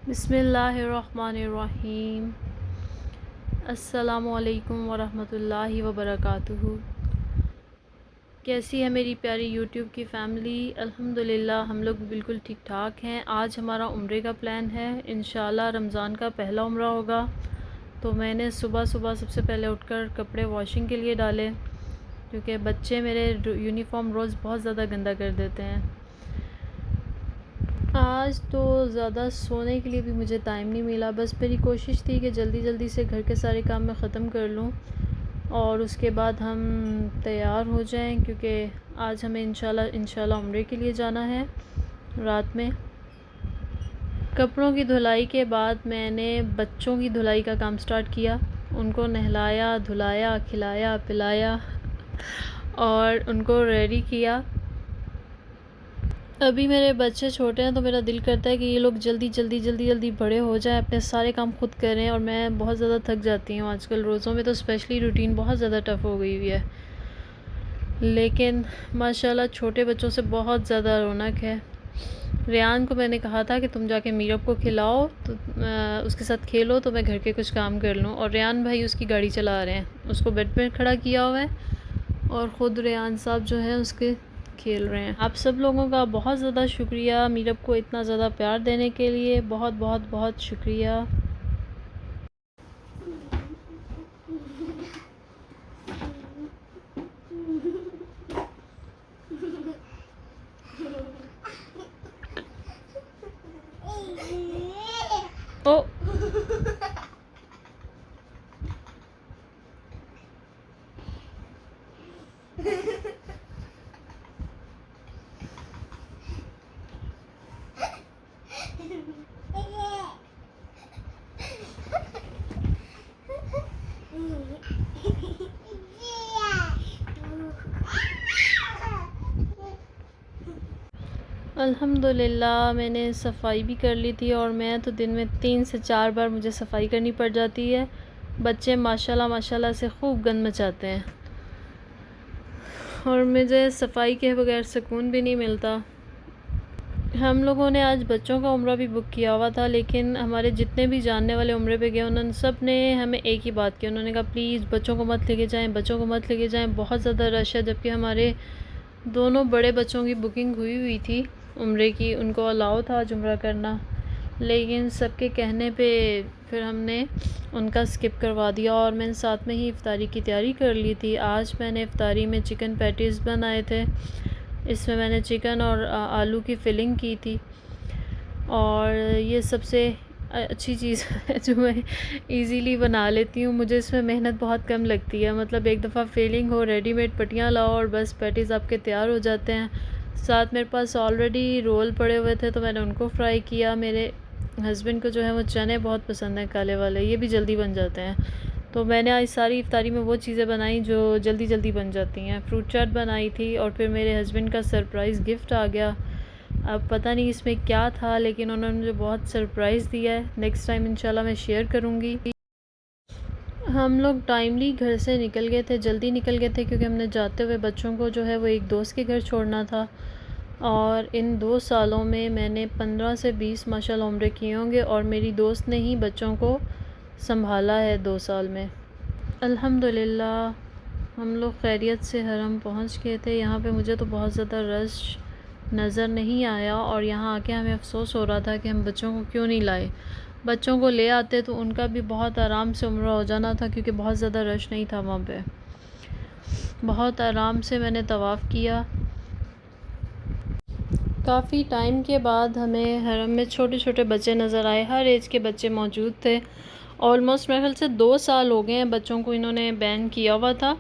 बिस्मिल्लाहिर्रहमानिर्रहीम। अस्सलामुअलैकुम वरहमतुल्लाहि वबरकातुहू। कैसी है मेरी प्यारी यूट्यूब की फ़ैमिली? अल्हम्दुलिल्लाह हम लोग बिल्कुल ठीक ठाक हैं। आज हमारा उम्रे का प्लान है, इंशाल्लाह रमज़ान का पहला उम्रा होगा। तो मैंने सुबह सुबह सबसे पहले उठकर कपड़े वॉशिंग के लिए डाले, क्योंकि बच्चे मेरे यूनिफ़ॉर्म रोज़ बहुत ज़्यादा गंदा कर देते हैं। आज तो ज़्यादा सोने के लिए भी मुझे टाइम नहीं मिला। बस मेरी कोशिश थी कि जल्दी जल्दी से घर के सारे काम मैं ख़त्म कर लूँ और उसके बाद हम तैयार हो जाएं, क्योंकि आज हमें इंशाल्लाह उम्रे के लिए जाना है रात में। कपड़ों की धुलाई के बाद मैंने बच्चों की धुलाई का काम स्टार्ट किया। उनको नहलाया, धुलाया, खिलाया, पिलाया और उनको रेडी किया। अभी मेरे बच्चे छोटे हैं तो मेरा दिल करता है कि ये लोग जल्दी जल्दी जल्दी जल्दी बड़े हो जाएं, अपने सारे काम खुद करें। और मैं बहुत ज़्यादा थक जाती हूँ आजकल, रोज़ों में तो स्पेशली रूटीन बहुत ज़्यादा टफ़ हो गई हुई है। लेकिन माशाल्लाह छोटे बच्चों से बहुत ज़्यादा रौनक है। रेयान को मैंने कहा था कि तुम जाके मीरब को खिलाओ, तो उसके साथ खेलो, तो मैं घर के कुछ काम कर लूँ। और रेयान भाई उसकी गाड़ी चला रहे हैं, उसको बेड पर खड़ा किया हुआ है और ख़ुद रेयान साहब जो है उसके खेल रहे हैं। आप सब लोगों का बहुत ज़्यादा शुक्रिया मीरब को इतना ज़्यादा प्यार देने के लिए। बहुत बहुत बहुत शुक्रिया। ओ अल्हम्दुलिल्लाह मैंने सफाई भी कर ली थी, और मैं तो दिन में 3 से 4 बार मुझे सफाई करनी पड़ जाती है। बच्चे माशाल्लाह माशाल्लाह से खूब गंद मचाते हैं और मुझे सफाई के बगैर सुकून भी नहीं मिलता। हम लोगों ने आज बच्चों का उम्रा भी बुक किया हुआ था, लेकिन हमारे जितने भी जानने वाले उम्रे पे गए उन्होंने सब ने हमें एक ही बात की। उन्होंने कहा प्लीज़ बच्चों को मत लेके जाएं, बच्चों को मत लेके जाएं, बहुत ज़्यादा रश है। जबकि हमारे दोनों बड़े बच्चों की बुकिंग हुई थी उम्रे की, उनको अलाउ था आज उम्रा करना, लेकिन सबके कहने पे फिर हमने उनका स्किप करवा दिया। और मैंने साथ में ही इफ्तारी की तैयारी कर ली थी। आज मैंने इफ्तारी में चिकन पैटीज़ बनाए थे। इसमें मैंने चिकन और आलू की फ़िलिंग की थी। और ये सबसे अच्छी चीज़ है जो मैं इजीली बना लेती हूँ। मुझे इसमें मेहनत बहुत कम लगती है। मतलब एक दफ़ा फिलिंग हो, रेडीमेड पट्टियाँ लाओ और बस पैटीज़ आपके तैयार हो जाते हैं। साथ मेरे पास ऑलरेडी रोल पड़े हुए थे तो मैंने उनको फ्राई किया। मेरे हस्बैंड को जो है वो चने बहुत पसंद हैं, काले वाले, ये भी जल्दी बन जाते हैं। तो मैंने आज सारी इफ्तारी में वो चीज़ें बनाई जो जल्दी जल्दी बन जाती हैं। फ्रूट चाट बनाई थी और फिर मेरे हस्बैंड का सरप्राइज़ गिफ्ट आ गया। अब पता नहीं इसमें क्या था, लेकिन उन्होंने मुझे बहुत सरप्राइज़ दिया है। नेक्स्ट टाइम इंशाल्लाह मैं शेयर करूँगी। हम लोग टाइमली घर से निकल गए थे, जल्दी निकल गए थे, क्योंकि हमने जाते हुए बच्चों को जो है वो एक दोस्त के घर छोड़ना था। और इन 2 सालों में मैंने 15 से 20 माशाल्लाह उम्रे किए होंगे, और मेरी दोस्त ने ही बच्चों को संभाला है 2 साल में। अल्हम्दुलिल्लाह हम लोग खैरियत से हरम पहुंच गए थे। यहाँ पे मुझे तो बहुत ज़्यादा रश नज़र नहीं आया, और यहाँ आके हमें अफ़सोस हो रहा था कि हम बच्चों को क्यों नहीं लाए। बच्चों को ले आते तो उनका भी बहुत आराम से उम्रा हो जाना था, क्योंकि बहुत ज़्यादा रश नहीं था वहाँ पे। बहुत आराम से मैंने तवाफ़ किया। काफ़ी टाइम के बाद हमें हरम में छोटे छोटे बच्चे नज़र आए। हर एज के बच्चे मौजूद थे। ऑलमोस्ट मेरे ख्याल से 2 साल हो गए हैं बच्चों को इन्होंने बैन किया हुआ था,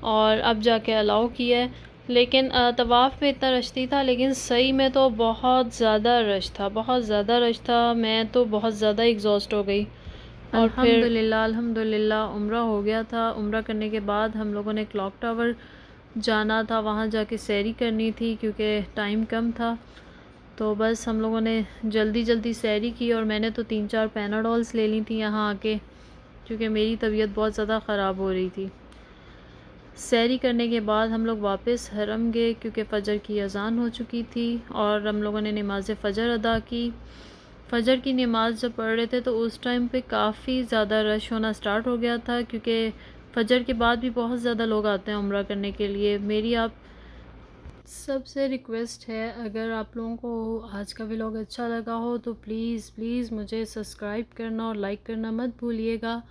और अब जाके अलाउ किया है। लेकिन तवाफ़ में इतना रश नहीं था, लेकिन सही में तो बहुत ज़्यादा रश था, बहुत ज़्यादा रश था। मैं तो बहुत ज़्यादा एग्जॉस्ट हो गई। और फिर अल्हम्दुलिल्लाह उम्रा हो गया था। उम्रा करने के बाद हम लोगों ने क्लॉक टावर जाना था, वहाँ जाके सैरी करनी थी क्योंकि टाइम कम था। तो बस हम लोगों ने जल्दी जल्दी सैरी की, और मैंने तो 3-4 पैनाडोल्स ले ली थी यहाँ आके, क्योंकि मेरी तबीयत बहुत ज़्यादा ख़राब हो रही थी। सैरी करने के बाद हम लोग वापस हरम गए, क्योंकि फ़जर की अज़ान हो चुकी थी, और हम लोगों ने नमाज़ फ़जर अदा की। फ़जर की नमाज़ जब पढ़ रहे थे तो उस टाइम पे काफ़ी ज़्यादा रश होना स्टार्ट हो गया था, क्योंकि फ़जर के बाद भी बहुत ज़्यादा लोग आते हैं उम्रा करने के लिए। मेरी आप सबसे रिक्वेस्ट है, अगर आप लोगों को आज का व्लॉग अच्छा लगा हो तो प्लीज़ प्लीज़ मुझे सब्सक्राइब करना और लाइक करना मत भूलिएगा,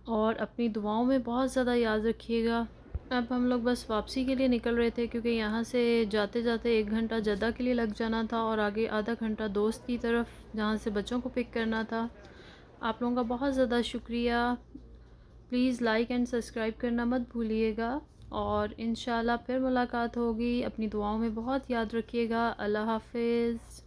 और अपनी दुआओं में बहुत ज़्यादा याद रखिएगा। अब हम लोग बस वापसी के लिए निकल रहे थे, क्योंकि यहाँ से जाते जाते 1 घंटा जद्दा के लिए लग जाना था और आगे आधा घंटा दोस्त की तरफ जहाँ से बच्चों को पिक करना था। आप लोगों का बहुत ज़्यादा शुक्रिया। प्लीज़ लाइक एंड सब्सक्राइब करना मत भूलिएगा, और इंशाल्लाह फिर मुलाकात होगी। अपनी दुआओं में बहुत याद रखिएगा। अल्लाह हाफ़िज़।